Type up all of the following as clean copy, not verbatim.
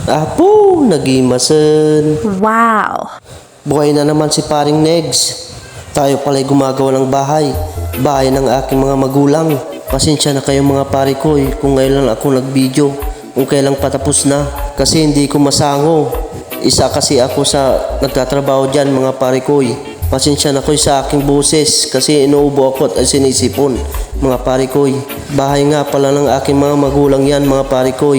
Apo, nagimasan. Wow! Buhay na naman si paring Negs. Tayo pala'y gumagawa ng bahay. Bahay ng aking mga magulang. Pasensya na kayo mga pare ko kung ngayon lang ako nag-video. Kung kailang patapos na. Kasi hindi ko masango. Isa kasi ako sa nagtatrabaho dyan mga pare ko. Pasensya na kayo sa aking boses kasi inuubo ako at sinisipon mga pare ko. Bahay nga pala ng aking mga magulang yan mga pare ko.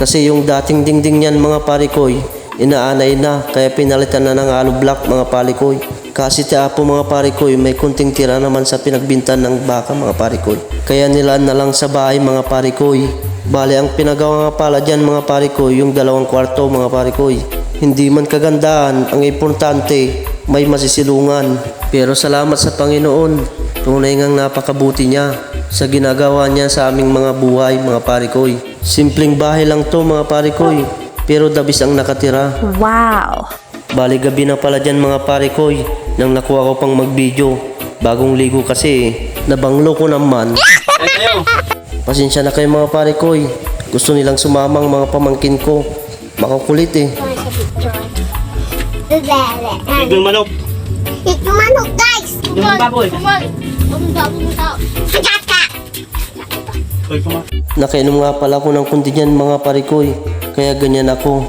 Kasi yung dating dingding yan mga pare ko, inaanay na kaya pinalitan na ng hollow block mga pare ko. Kasi po mga pare ko, may kunting tira naman sa pinagbintan ng baka mga pare ko. Kaya nilaan na lang sa bahay mga pare ko. Bale ang pinagawa nga pala dyan mga pare ko, yung 2 kwarto mga pare ko. Hindi man kagandahan, ang importante may masisilungan. Pero salamat sa Panginoon, tunay ngang napakabuti niya sa ginagawa niya sa aming mga buhay mga pare ko. Simpleng bahay lang to mga pare ko, pero dabis ang nakatira. Wow! Bali gabi na pala dyan mga pare ko, nang nakuha ko pang mag-video. Bagong ligo kasi, nabanglo ko naman. Pasensya na kayo mga pare ko, gusto nilang sumamang mga pamangkin ko. Makukulit Yung manok. Yung manok, guys! Yung baboy. Sagat ka! Oy, kuma. Nakainom nga pala ako ng kundi niyan mga pare ko, kaya ganyan ako.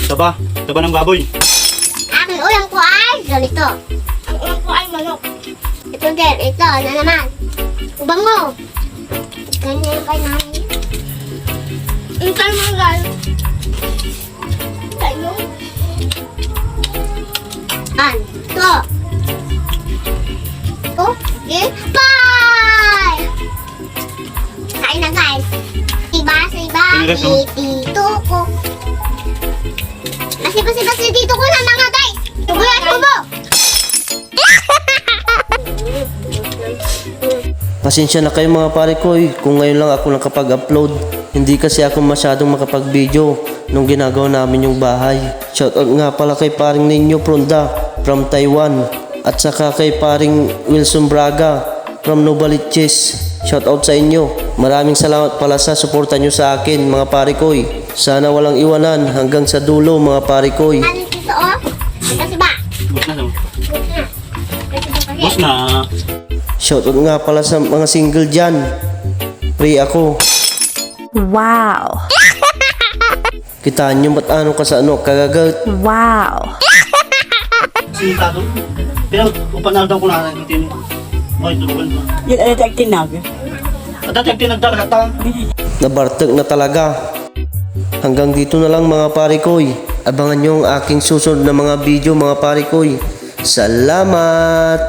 Taba. Taba ng baboy. Aking ulam ko ay ganito. Ang ulam ko ay manok. Ito din, ito na naman. Bango. Ganyan kay namin. Ang tayo mga galo. Tayo. Ito. Ito. Okay. Bye! Kain na guys. Iba sa iba. Dito ko. Kasi dito ko na mga guys. Tubuyan ko mo. Pasensya na kayo mga pare ko, kung ngayon lang ako nakapag-upload. Hindi kasi ako masyadong makapag-video nung ginagawa namin yung bahay. Shoutout nga pala kay paring Ninyo Pronda from Taiwan. At saka kay paring Wilson Braga from Novaliches. Shoutout sa inyo. Maraming salamat pala sa suporta nyo sa akin mga pare ko. Sana walang iwanan hanggang sa dulo mga pare ko. Ano dito oh? Kasi ba? Bus na daw. Kasi Bus na. Shoutout nga pala sa mga single dyan. Free ako. Wow! Kitaan nyo ba't ano ka sa ano kagagat. Wow! Sinita doon. Pero upan daw ko na natin. Oy, tulugan mo. Yun ay tinag. At dati tinagdalata. Nabartag na talaga. Hanggang dito na lang mga pare ko. Abangan nyo ang aking susunod na mga video mga pare ko. Salamat!